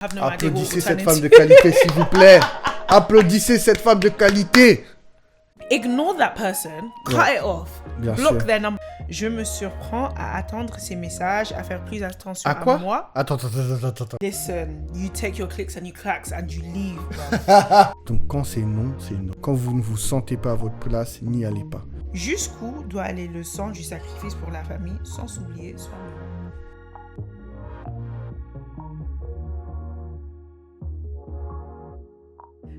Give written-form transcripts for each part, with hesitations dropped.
have no idea what Applaudissez we'll turn cette femme into. de qualité, s'il vous plaît. Applaudissez cette femme de qualité. Ignore that person, cut Ouais. it off, Bien block sûr. their number. Je me surprends à attendre ces messages, à faire plus attention À quoi moi. Attends. Listen, you take your clicks and you clacks and you leave, bro. Donc quand c'est non, c'est non. Quand vous ne vous sentez pas à votre place, n'y allez pas. Jusqu'où doit aller le sang du sacrifice pour la famille sans s'oublier soi-même?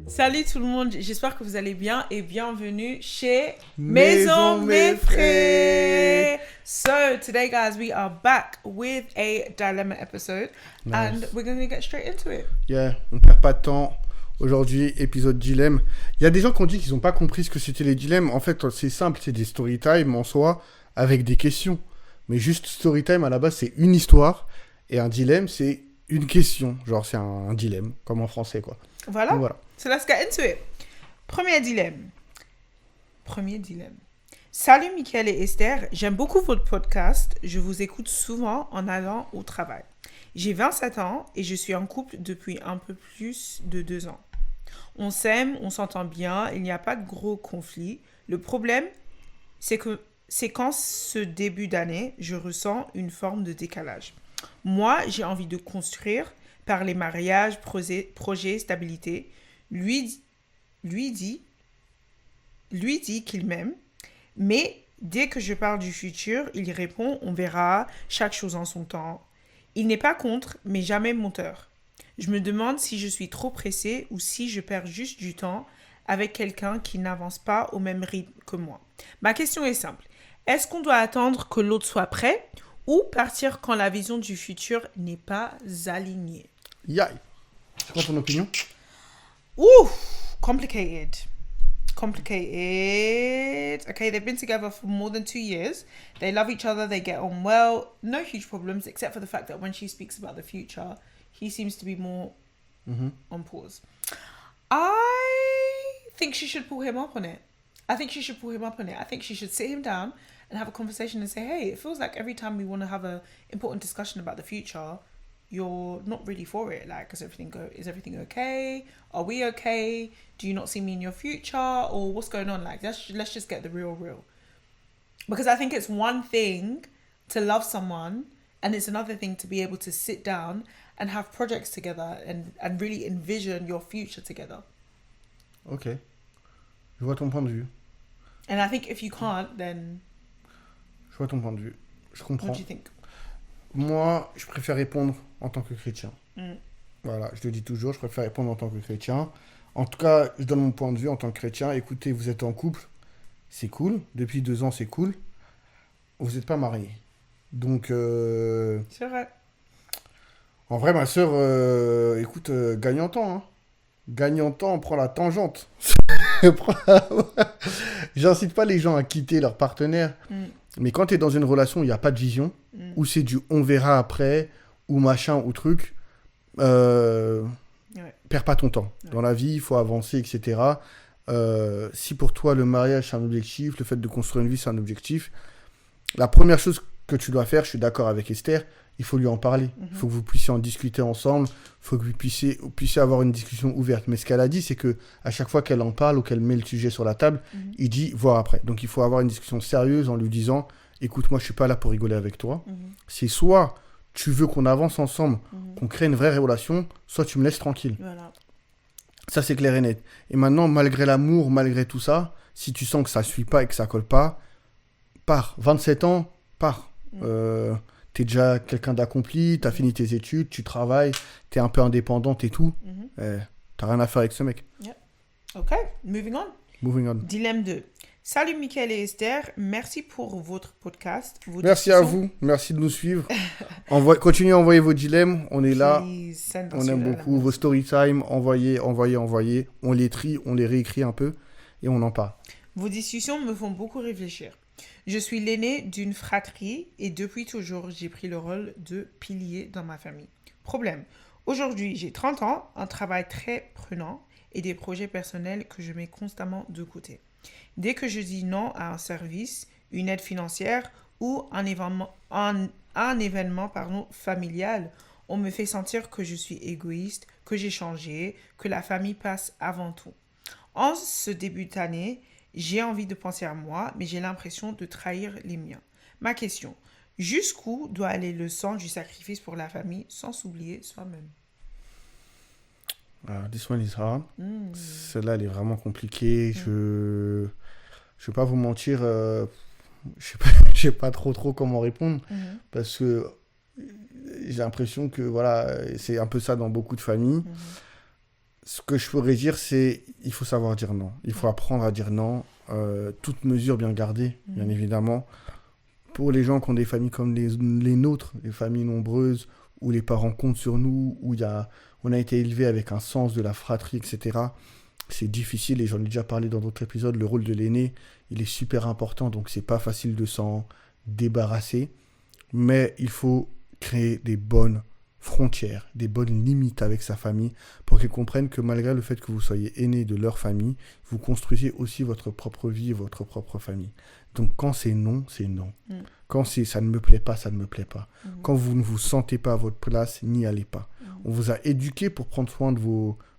Salut tout le monde, j'espère que vous allez bien et bienvenue chez Maison Meffrey. So today guys, we are back with a dilemma episode and we're going to get straight into it. Yeah, on perd pas de temps. Aujourd'hui, épisode dilemme. Il y a des gens qui ont dit qu'ils n'ont pas compris ce que c'était les dilemmes. En fait, c'est simple, c'est des story time en soi avec des questions. Mais juste story time à la base, c'est une histoire et un dilemme, c'est une question. Genre, c'est un dilemme, comme en français, quoi. Voilà. Donc, voilà. So let's get into it. Premier dilemme. Salut Mickaël et Esther, j'aime beaucoup votre podcast. Je vous écoute souvent en allant au travail. J'ai 27 ans et je suis en couple depuis un peu plus de 2 ans. On s'aime, on s'entend bien, il n'y a pas de gros conflits. Le problème, c'est qu'en ce début d'année, je ressens une forme de décalage. Moi, j'ai envie de construire par les mariages, projets, stabilité. Lui dit qu'il m'aime, mais dès que je parle du futur, il répond « on verra, chaque chose en son temps ». Il n'est pas contre, mais jamais menteur. Je me demande si je suis trop pressée ou si je perds juste du temps avec quelqu'un qui n'avance pas au même rythme que moi. Ma question est simple. Est-ce qu'on doit attendre que l'autre soit prêt ou partir quand la vision du futur n'est pas alignée? Yaï. C'est quoi ton opinion? Ooh, complicated. Okay, they've been together for more than 2 years. They love each other, they get on well. No huge problems, except for the fact that when she speaks about the future, he seems to be more on pause. I think she should pull him up on it. I think she should sit him down and have a conversation and say, hey, it feels like every time we want to have an important discussion about the future, you're not really for it. Like, is everything okay? Are we okay? Do you not see me in your future? Or what's going on? Like, let's just get the real. Because I think it's one thing to love someone and it's another thing to be able to sit down and have projects together and really envision your future together. Ok. Je vois ton point de vue. And I think if you can't, then Je vois ton point de vue. Je comprends. what do you think? Moi, je préfère répondre en tant que chrétien. Voilà, je le dis toujours, je préfère répondre en tant que chrétien. En tout cas, je donne mon point de vue en tant que chrétien. Écoutez, vous êtes en couple, c'est cool. Depuis 2 ans, c'est cool. Vous n'êtes pas mariés. Donc, C'est vrai. en vrai, ma soeur, écoute, gagne en temps. Hein. Gagne en temps, on prend la tangente. J'incite pas les gens à quitter leur partenaire. Mais quand tu es dans une relation où il n'y a pas de vision, où c'est du on verra après, ou machin, ou truc, perds pas ton temps. Ouais. Dans la vie, il faut avancer, etc. Si pour toi, le mariage, c'est un objectif, le fait de construire une vie, c'est un objectif, la première chose que tu dois faire, je suis d'accord avec Esther, il faut lui en parler. Il faut que vous puissiez en discuter ensemble, il faut que vous puissiez avoir une discussion ouverte. Mais ce qu'elle a dit, c'est que à chaque fois qu'elle en parle ou qu'elle met le sujet sur la table, il dit voir après. Donc il faut avoir une discussion sérieuse en lui disant écoute, moi je suis pas là pour rigoler avec toi. C'est soit tu veux qu'on avance ensemble, qu'on crée une vraie relation, soit tu me laisses tranquille. Voilà. Ça c'est clair et net. Et maintenant, malgré l'amour, malgré tout ça, si tu sens que ça suit pas et que ça colle pas, pars. 27 ans, pars. T'es déjà quelqu'un d'accompli, t'as fini tes études, tu travailles, t'es un peu indépendante et tout. T'as rien à faire avec ce mec. Yep. Ok, moving on. Dilemme 2. Salut Mickaël et Esther, merci pour votre podcast. Merci à vous, merci de nous suivre. Continuez à envoyer vos dilemmes, on est là. On aime beaucoup vos story time, envoyez. On les trie, on les réécrit un peu et on en parle. Vos discussions me font beaucoup réfléchir. Je suis l'aîné d'une fratrie et depuis toujours, j'ai pris le rôle de pilier dans ma famille. Problème, aujourd'hui, j'ai 30 ans, un travail très prenant et des projets personnels que je mets constamment de côté. Dès que je dis non à un service, une aide financière ou un événement familial, On me fait sentir que je suis égoïste, que j'ai changé, que la famille passe avant tout. En ce début d'année, j'ai envie de penser à moi, mais j'ai l'impression de trahir les miens. Ma question, jusqu'où doit aller le sens du sacrifice pour la famille sans s'oublier soi-même? This one is hard. Celle-là, elle est vraiment compliquée. Je vais pas vous mentir, je sais pas trop comment répondre parce que j'ai l'impression que voilà, c'est un peu ça dans beaucoup de familles. Ce que je pourrais dire, c'est il faut savoir dire non. Il faut apprendre à dire non. Toute mesure bien gardée, bien évidemment. Pour les gens qui ont des familles comme les nôtres, les familles nombreuses, où les parents comptent sur nous, où on a été élevé avec un sens de la fratrie, etc. C'est difficile, et j'en ai déjà parlé dans d'autres épisodes, le rôle de l'aîné, il est super important, donc c'est pas facile de s'en débarrasser. Mais il faut créer des bonnes frontières, des bonnes limites avec sa famille, pour qu'ils comprennent que malgré le fait que vous soyez aîné de leur famille, vous construisez aussi votre propre vie, votre propre famille. Donc quand c'est non, c'est non. Quand ça ne me plaît pas, ça ne me plaît pas. Quand vous ne vous sentez pas à votre place, n'y allez pas. On vous a éduqué pour prendre soin de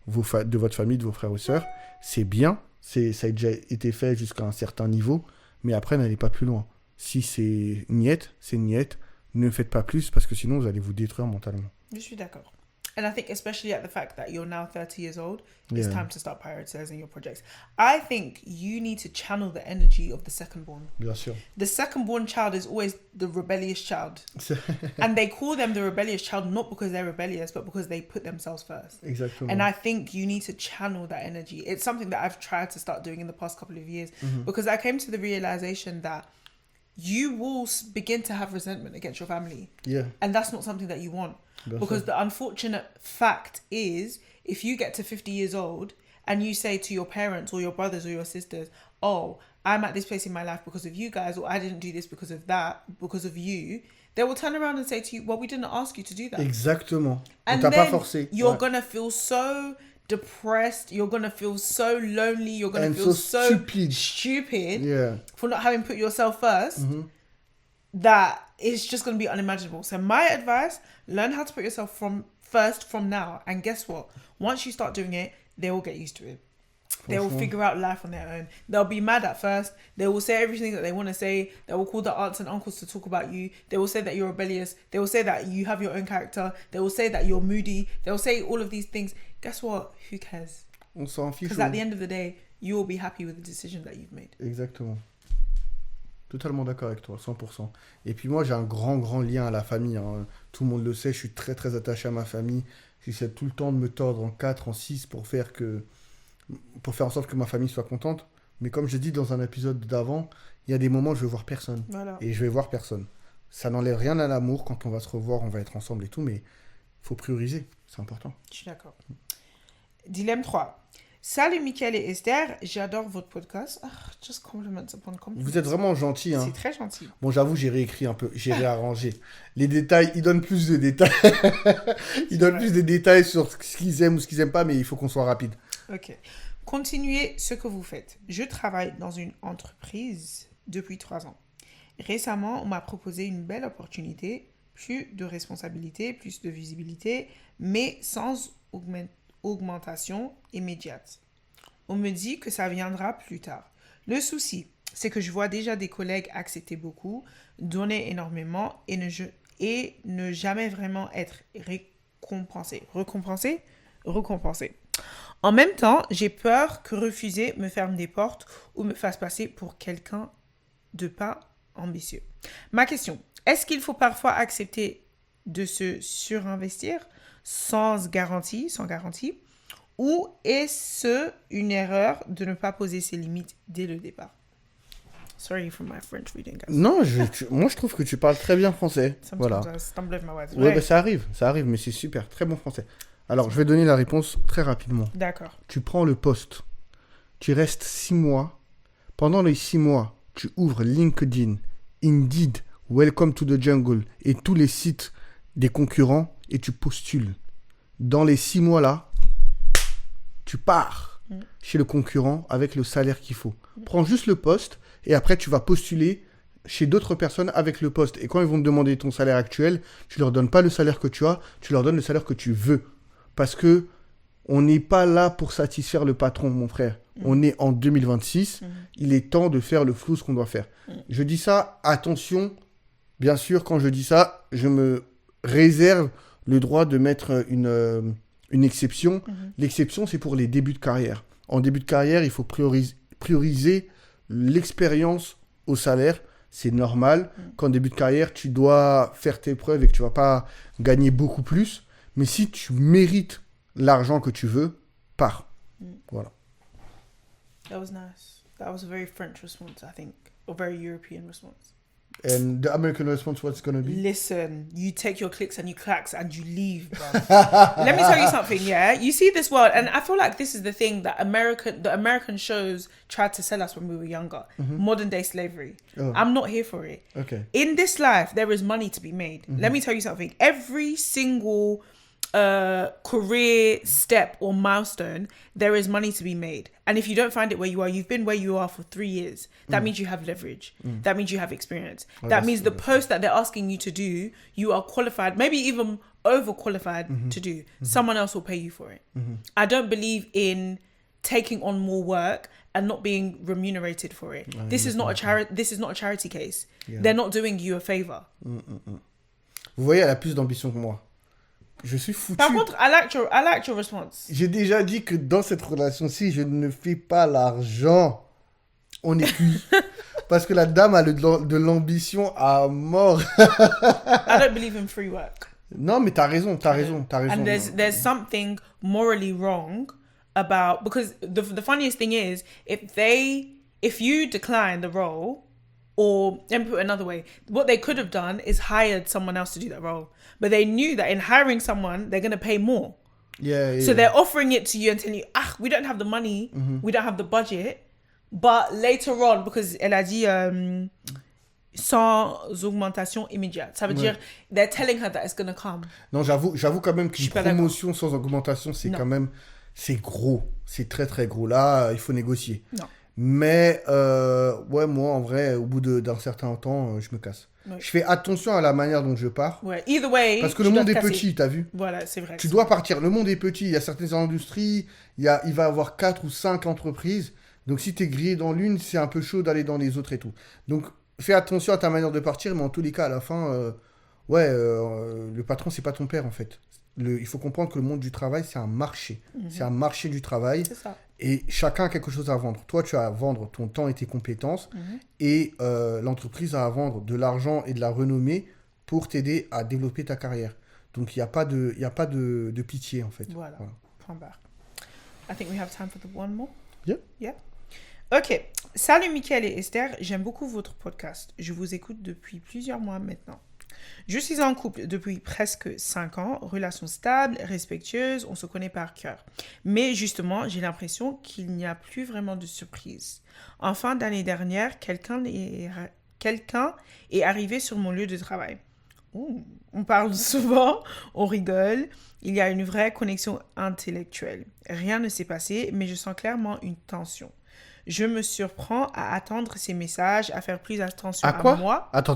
votre famille, de vos frères et sœurs. C'est bien, ça a déjà été fait jusqu'à un certain niveau, mais après, n'allez pas plus loin. Si c'est niette, c'est niette. Ne faites pas plus parce que sinon, vous allez vous détruire mentalement. Je suis d'accord. And I think especially at the fact that you're now 30 years old, it's time to start prioritizing your projects. I think you need to channel the energy of the second born. Bien sûr. The second born child is always the rebellious child. And they call them the rebellious child not because they're rebellious, but because they put themselves first. Exactement. And I think you need to channel that energy. It's something that I've tried to start doing in the past couple of years because I came to the realization that you will begin to have resentment against your family. Yeah. And that's not something that you want. Because the unfortunate fact is, if you get to 50 years old and you say to your parents or your brothers or your sisters, oh, I'm at this place in my life because of you guys, or I didn't do this because of that, because of you, they will turn around and say to you, well, we didn't ask you to do that. Exactement. And on t'a then pas forcé. You're going to feel so depressed, you're going to feel so lonely, you're going to feel so stupid for not having put yourself first. That it's just going to be unimaginable. So my advice, learn how to put yourself first from now. And guess what? Once you start doing it, they will get used to it. They will figure out life on their own. They'll be mad at first. They will say everything that they want to say. They will call their aunts and uncles to talk about you. They will say that you're rebellious. They will say that you have your own character. They will say that you're moody. They will say all of these things. Guess what? Who cares? On s'en fiche. Because at the end of the day, you will be happy with the decision that you've made. Exactement. Totalement d'accord avec toi, 100%. Et puis moi, j'ai un grand lien à la famille. Hein. Tout le monde le sait, je suis très attaché à ma famille. J'essaie tout le temps de me tordre en 4, en 6 pour faire en sorte que ma famille soit contente. Mais comme je dis dans un épisode d'avant, il y a des moments où je vais voir personne. Voilà. Et je vais voir personne. Ça n'enlève rien à l'amour. Quand on va se revoir, on va être ensemble et tout. Mais il faut prioriser, c'est important. Je suis d'accord. Dilemme 3. Salut Mickaël et Esther, j'adore votre podcast. Just compliments upon compliments. Vous êtes vraiment gentils. Hein. C'est très gentil. Bon, j'avoue, j'ai réécrit un peu, j'ai réarrangé. Les détails, ils donnent plus de détails. Ils donnent plus de détails sur ce qu'ils aiment ou ce qu'ils n'aiment pas, mais il faut qu'on soit rapide. Ok. Continuez ce que vous faites. Je travaille dans une entreprise depuis 3 ans. Récemment, on m'a proposé une belle opportunité, plus de responsabilité, plus de visibilité, mais sans augmentation immédiate. On me dit que ça viendra plus tard. Le souci, c'est que je vois déjà des collègues accepter beaucoup, donner énormément et ne jamais vraiment être récompensé. Récompensé. En même temps, j'ai peur que refuser me ferme des portes ou me fasse passer pour quelqu'un de pas ambitieux. Ma question, est-ce qu'il faut parfois accepter de se surinvestir sans garantie, ou est-ce une erreur de ne pas poser ses limites dès le départ? Sorry for my French reading, guys. Non, moi je trouve que tu parles très bien français. Voilà. Ouais, ça arrive, mais c'est super, très bon français. Alors, je vais donner la réponse très rapidement. D'accord. Tu prends le poste, tu restes 6 mois. Pendant les 6 mois, tu ouvres LinkedIn, Indeed, Welcome to the Jungle et tous les sites des concurrents et tu postules. Dans les 6 mois-là, tu pars chez le concurrent avec le salaire qu'il faut. Prends juste le poste et après, tu vas postuler chez d'autres personnes avec le poste. Et quand ils vont te demander ton salaire actuel, tu leur donnes pas le salaire que tu as, tu leur donnes le salaire que tu veux. Parce que on n'est pas là pour satisfaire le patron, mon frère. On est en 2026. Il est temps de faire le flou, ce qu'on doit faire. Je dis ça, attention. Bien sûr, quand je dis ça, je me réserve le droit de mettre une exception. L'exception, c'est pour les débuts de carrière. En début de carrière, il faut prioriser l'expérience au salaire. C'est normal qu'en début de carrière, tu dois faire tes preuves et que tu ne vas pas gagner beaucoup plus. Mais si tu mérites l'argent que tu veux, pars. Voilà. That was nice. That was a very French response, I think. Or very European response. And the American response, what's going to be? Listen, you take your clicks and you clacks and you leave, bro. Let me tell you something, yeah? You see this world, and I feel like this is the thing that the American shows tried to sell us when we were younger. Modern day slavery. Oh. I'm not here for it. Okay. In this life, there is money to be made. Let me tell you something. Every single career step or milestone, there is money to be made. And if you don't find it where you are, you've been where you are for 3 years. That means you have leverage. That means you have experience. That means the post that they're asking you to do, you are qualified, maybe even overqualified to do. Someone else will pay you for it. I don't believe in taking on more work and not being remunerated for it. This is not a charity case. They're not doing you a favor. Vous voyez, elle a plus d'ambition que moi. Je suis foutu. Par contre, I like your response. J'ai déjà dit que dans cette relation-ci, je ne fais pas l'argent. On est cuit. Parce que la dame a de l'ambition à mort. I don't believe in free work. Non, mais t'as raison. And there's something morally wrong about, because the funniest thing is, if you decline the role, or, let me put it another way, what they could have done is hired someone else to do that role. But they knew that in hiring someone, they're going to pay more. Yeah. So they're offering it to you and telling you, we don't have the money, we don't have the budget. But later on, because elle a dit sans augmentation immédiate. Ça veut dire, they're telling her that it's going to come. Non, j'avoue quand même qu'une promotion sans augmentation, c'est quand même, c'est gros. C'est très, très gros. Là, il faut négocier. Non. Mais, moi, en vrai, au bout d'un certain temps, je me casse. Ouais. Je fais attention à la manière dont je pars. Ouais. Either way, parce que le monde est petit, t'as vu? Voilà, c'est vrai. Tu dois partir. Le monde est petit. Il y a certaines industries, il va y avoir 4 ou 5 entreprises. Donc, si t'es grillé dans l'une, c'est un peu chaud d'aller dans les autres et tout. Donc, fais attention à ta manière de partir. Mais en tous les cas, à la fin, le patron, c'est pas ton père, en fait. Il faut comprendre que le monde du travail, c'est un marché. C'est un marché du travail. C'est ça. Et chacun a quelque chose à vendre. Toi, tu as à vendre ton temps et tes compétences. Et l'entreprise a à vendre de l'argent et de la renommée pour t'aider à développer ta carrière. Donc, il n'y a pas de pitié, en fait. Voilà. Point barre. I think we have time for the one more. Yeah. Ok. Salut Mickaël et Esther. J'aime beaucoup votre podcast. Je vous écoute depuis plusieurs mois maintenant. Je suis en couple depuis presque 5 ans, relation stable, respectueuse, on se connaît par cœur. Mais justement, j'ai l'impression qu'il n'y a plus vraiment de surprise. En fin d'année dernière, quelqu'un est arrivé sur mon lieu de travail. On parle souvent, on rigole, il y a une vraie connexion intellectuelle. Rien ne s'est passé, mais je sens clairement une tension. Je me surprends à attendre ces messages, à faire plus attention à moi. Attends.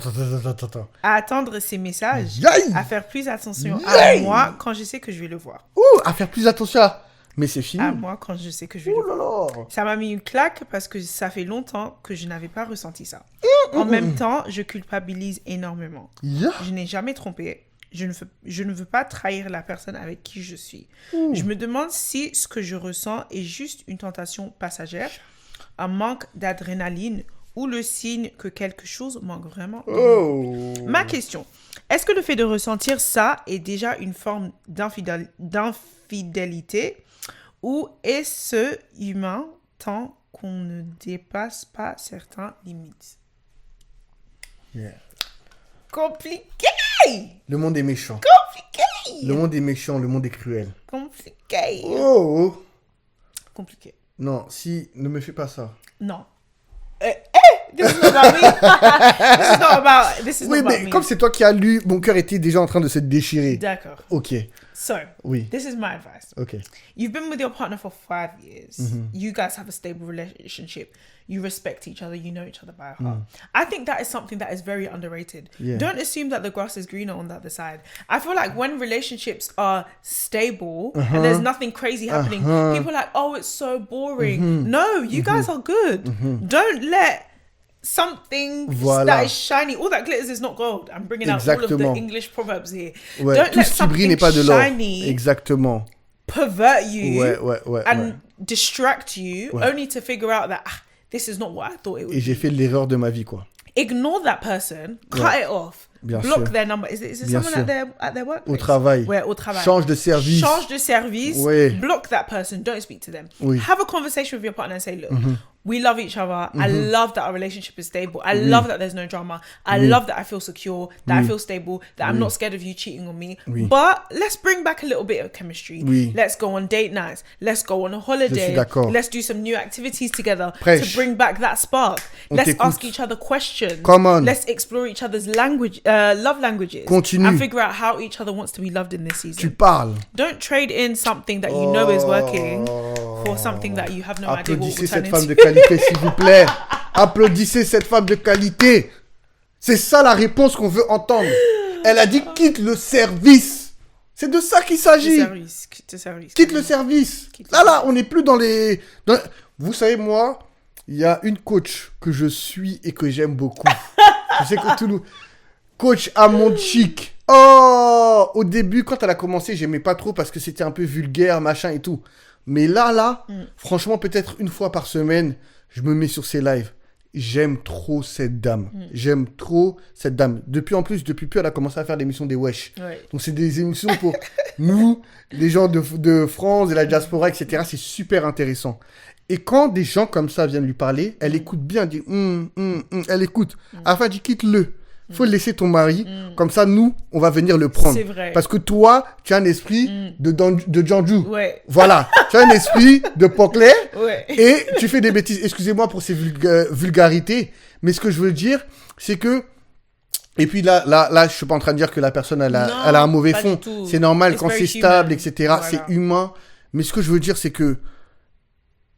À attendre ces messages, à faire plus attention à moi quand je sais que je vais le voir. À faire plus attention à... Mais c'est fini. À moi quand je sais que je vais le voir. Ça m'a mis une claque parce que ça fait longtemps que je n'avais pas ressenti ça. En même temps, je culpabilise énormément. Je n'ai jamais trompé. Je ne veux pas trahir la personne avec qui je suis. Je me demande si ce que je ressens est juste une tentation passagère, un manque d'adrénaline ou le signe que quelque chose manque vraiment. Ma question, est-ce que le fait de ressentir ça est déjà une forme d'infidélité ou est-ce humain tant qu'on ne dépasse pas certaines limites? Compliqué! Le monde est méchant. Compliqué! Le monde est méchant, le monde est cruel. Compliqué. Compliqué. Non, ne me fais pas ça. Non. This is not about me. This is not about me. Comme c'est toi qui as lu, mon cœur était déjà en train de se déchirer. D'accord. Ok. So, Oui. this is my advice. Ok. You've been with your partner for 5 years. Mm-hmm. You guys have a stable relationship. You respect each other. You know each other by heart. I think that is something that is very underrated. Yeah. Don't assume that the grass is greener on the other side. I feel like when relationships are stable and there's nothing crazy happening, people are like, oh, it's so boring. No, you guys are good. Don't let something that is shiny, all that glitters is not gold. I'm bringing out all of the English proverbs here. Ouais. Don't Tout let ce qui brille n'est something pas de l'or. shiny Exactement. pervert you and ouais. distract you only to figure out that this is not what I thought it would Et j'ai be. fait l'erreur de ma vie, quoi. Ignore that person, cut it off, Bien block sûr. their number. Is it Bien someone sûr. at their workplace? Au travail. Ouais, au travail. Change de service. Change de service. Ouais. Block that person. Don't speak to them. Oui. Have a conversation with your partner and say, look, we love each other. I love that our relationship is stable. I love that there's no drama. I love that I feel secure, that I feel stable, that I'm not scared of you cheating on me. But let's bring back a little bit of chemistry. Let's go on date nights. Let's go on a holiday. Let's do some new activities together to bring back that spark. Let's ask each other questions. Come on. Let's explore each other's love languages. Continue. And figure out how each other wants to be loved in this season. Tu parles. Don't trade in something that you know is working for something that you have no idea what will Applaudissez turn cette femme into. de qualité, s'il vous plaît. Applaudissez cette femme de qualité. C'est ça la réponse qu'on veut entendre. Elle a dit quitte le service. C'est de ça qu'il s'agit. Quitte le service. Là, on n'est plus dans les... Vous savez, moi, il y a une coach que je suis et que j'aime beaucoup. Je sais que tout le... Coach Amonchik. Oh, au début, quand elle a commencé, j'aimais pas trop parce que c'était un peu vulgaire, machin et tout. Mais là, franchement, peut-être une fois par semaine, je me mets sur ses lives. J'aime trop cette dame. J'aime trop cette dame. Depuis peu, elle a commencé à faire l'émission des Wesh. Ouais. Donc, c'est des émissions pour nous, les gens de France, de la diaspora, etc. C'est super intéressant. Et quand des gens comme ça viennent lui parler, elle écoute bien, elle dit elle écoute. Enfin, dit quitte-le. Faut laisser ton mari, comme ça, nous, on va venir le prendre. C'est vrai. Parce que toi, tu as un esprit de Janju. Ouais. Voilà. Tu as un esprit de Poclet. Ouais. Et tu fais des bêtises. Excusez-moi pour ces vulgarités. Mais ce que je veux dire, c'est que... Et puis là, je suis pas en train de dire que la personne, elle a un mauvais fond. C'est normal quand c'est stable, etc. Voilà. C'est humain. Mais ce que je veux dire, c'est que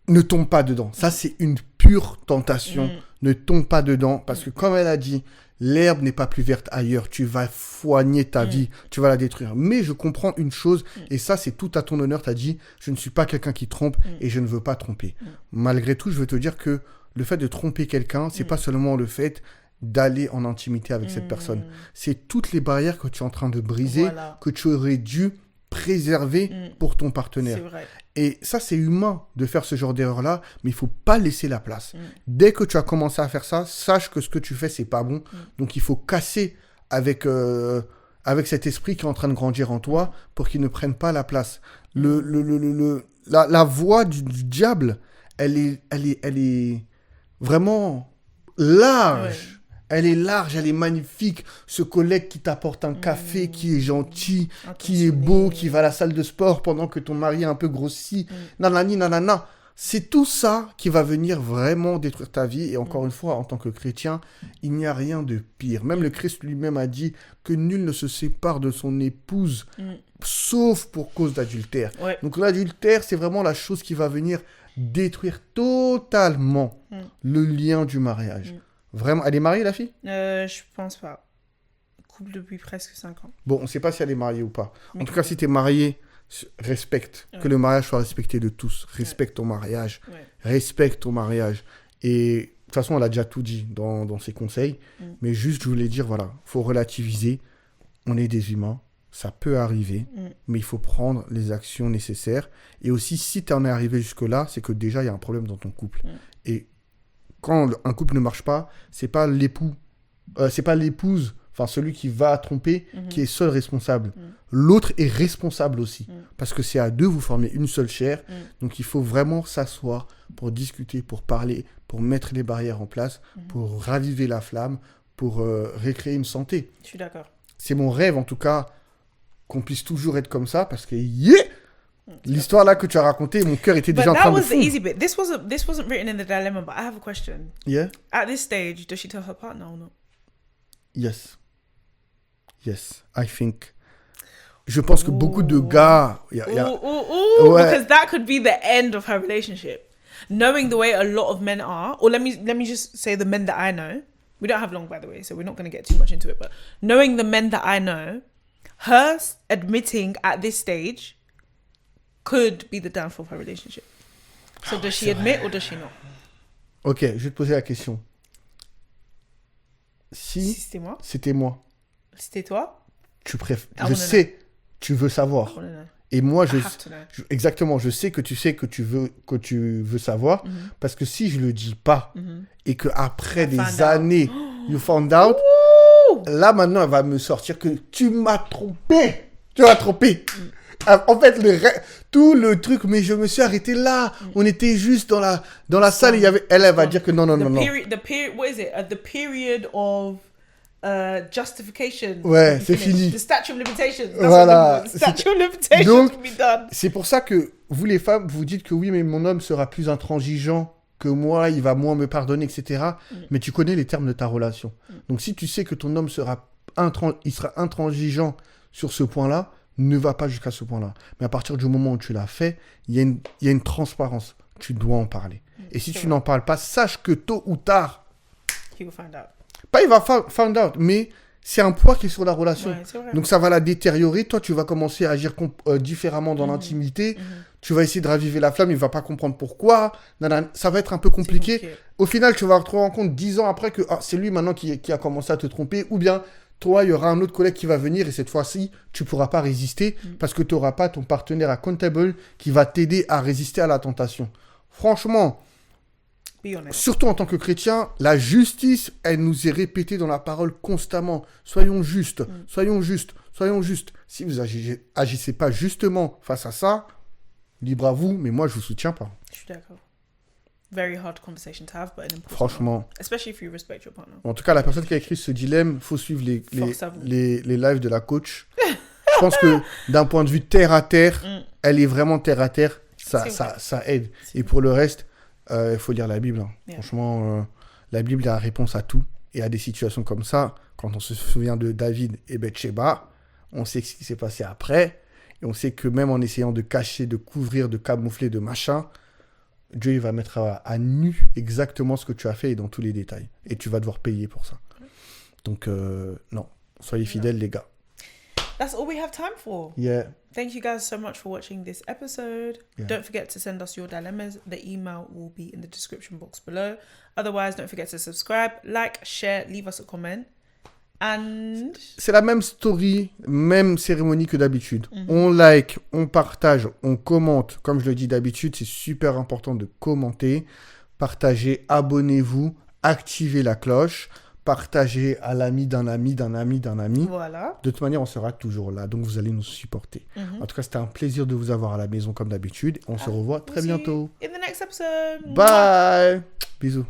ne tombe pas dedans. Ça, c'est une pure tentation. Ne tombe pas dedans. Parce que comme elle a dit... L'herbe n'est pas plus verte ailleurs. Tu vas foigner ta vie. Tu vas la détruire. Mais je comprends une chose. Et ça, c'est tout à ton honneur. Tu as dit, je ne suis pas quelqu'un qui trompe et je ne veux pas tromper. Malgré tout, je veux te dire que le fait de tromper quelqu'un, c'est pas seulement le fait d'aller en intimité avec cette personne. C'est toutes les barrières que tu es en train de briser, que tu aurais dû préserver pour ton partenaire. C'est vrai. Et ça, c'est humain de faire ce genre d'erreur-là, mais il faut pas laisser la place. Dès que tu as commencé à faire ça, sache que ce que tu fais, c'est pas bon. Donc, il faut casser avec cet esprit qui est en train de grandir en toi pour qu'il ne prenne pas la place. La voix du diable, elle est vraiment large. Ouais. Elle est large, elle est magnifique. Ce collègue qui t'apporte un café, qui est gentil, qui est beau, qui va à la salle de sport pendant que ton mari est un peu grossi. Nanani, nanana. C'est tout ça qui va venir vraiment détruire ta vie. Et encore une fois, en tant que chrétien, il n'y a rien de pire. Même le Christ lui-même a dit que nul ne se sépare de son épouse, sauf pour cause d'adultère. Ouais. Donc l'adultère, c'est vraiment la chose qui va venir détruire totalement le lien du mariage. Vraiment, elle est mariée, la fille ? Je pense pas. Couple depuis presque 5 ans. Bon, on ne sait pas si elle est mariée ou pas. En tout cas, si tu es marié, respecte. Que le mariage soit respecté de tous. Respecte ton mariage. Respecte ton mariage. Et de toute façon, elle a déjà tout dit dans ses conseils. Mais juste, je voulais dire, voilà, il faut relativiser. On est des humains. Ça peut arriver. Mais il faut prendre les actions nécessaires. Et aussi, si tu en es arrivé jusque-là, c'est que déjà, il y a un problème dans ton couple. Et quand un couple ne marche pas, c'est pas l'époux, c'est pas l'épouse, enfin celui qui va tromper, qui est seul responsable. L'autre est responsable aussi, parce que c'est à deux, vous formez une seule chair. Donc il faut vraiment s'asseoir pour discuter, pour parler, pour mettre les barrières en place, pour raviver la flamme, pour recréer une santé. Je suis d'accord. C'est mon rêve en tout cas, qu'on puisse toujours être comme ça, parce que l'histoire là que tu as racontée, mon cœur était déjà en train de fondre. But that was the easy bit. This wasn't written in the dilemma, but I have a question. Yeah. At this stage, does she tell her partner or not? Yes, I think Je pense que beaucoup de gars... Ouais. Because that could be the end of her relationship. Knowing the way a lot of men are, or let me just say the men that I know. We don't have long, by the way, so we're not going to get too much into it. But knowing the men that I know, her admitting at this stage could be the downfall of her relationship. So does she admit or does she not? Ok, je vais te poser la question. Si c'était moi. C'était toi? Je sais, tu veux savoir. Et moi, exactement, je sais que tu sais que tu veux savoir, parce que si je le dis pas, et que après des années, you found out, là maintenant, elle va me sortir que tu m'as trompé. Tu m'as trompé. En fait, tout le truc, mais je me suis arrêté là. On était juste dans la salle, il y avait, elle va dire que non. The period, what is it? The period of justification. Ouais, c'est fini. The statute of limitations. Voilà. The statute of limitations donc, can be done. C'est pour ça que vous, les femmes, vous dites que oui, mais mon homme sera plus intransigeant que moi, il va moins me pardonner, etc. Mais tu connais les termes de ta relation. Donc, si tu sais que ton homme sera intransigeant sur ce point-là, ne va pas jusqu'à ce point-là. Mais à partir du moment où tu l'as fait, il y a une transparence. Tu dois en parler. Et si tu n'en parles pas, sache que tôt ou tard... He will find out. Pas il va find out, mais c'est un poids qui est sur la relation. Ouais, donc ça va la détériorer. Toi, tu vas commencer à agir différemment dans l'intimité. Tu vas essayer de raviver la flamme, il ne va pas comprendre pourquoi. Ça va être un peu compliqué. Au final, tu vas te rendre compte 10 ans après que c'est lui maintenant qui a commencé à te tromper. Ou bien, toi, il y aura un autre collègue qui va venir et cette fois-ci, tu ne pourras pas résister parce que tu n'auras pas ton partenaire accountable qui va t'aider à résister à la tentation. Franchement... Surtout en tant que chrétien, la justice, elle nous est répétée dans la parole constamment. Soyons justes, soyons justes, soyons justes. Si vous agissez pas justement face à ça, libre à vous, mais moi je vous soutiens pas. Je suis d'accord. Very hard conversation to have, but an important Franchement. one. Especially if you respect your partner. En tout cas, la personne qui a écrit ce dilemme, faut suivre les lives de la coach. Je pense que d'un point de vue terre à terre, elle est vraiment terre à terre. Ça aide. Et pour le reste, il faut lire la Bible. Yeah. Franchement, la Bible a la réponse à tout. Et à des situations comme ça, quand on se souvient de David et Bathsheba, on sait ce qui s'est passé après. Et on sait que même en essayant de cacher, de couvrir, de camoufler, de machin, Dieu il va mettre à nu exactement ce que tu as fait et dans tous les détails. Et tu vas devoir payer pour ça. Donc, non. Soyez fidèles, les gars. That's all we have time for. Yeah. Thank you guys so much for watching this episode. Yeah. Don't forget to send us your dilemmas. The email will be in the description box below. Otherwise, don't forget to subscribe, like, share, leave us a comment. And... C'est la même story, même cérémonie que d'habitude. On like, on partage, on commente. Comme je le dis d'habitude, c'est super important de commenter, partager, abonnez-vous, activez la cloche. Partagez à l'ami d'un ami, d'un ami, d'un ami. Voilà. De toute manière, on sera toujours là. Donc, vous allez nous supporter. En tout cas, c'était un plaisir de vous avoir à la maison comme d'habitude. On se revoit très bientôt. In the next episode. Bye. Bisous.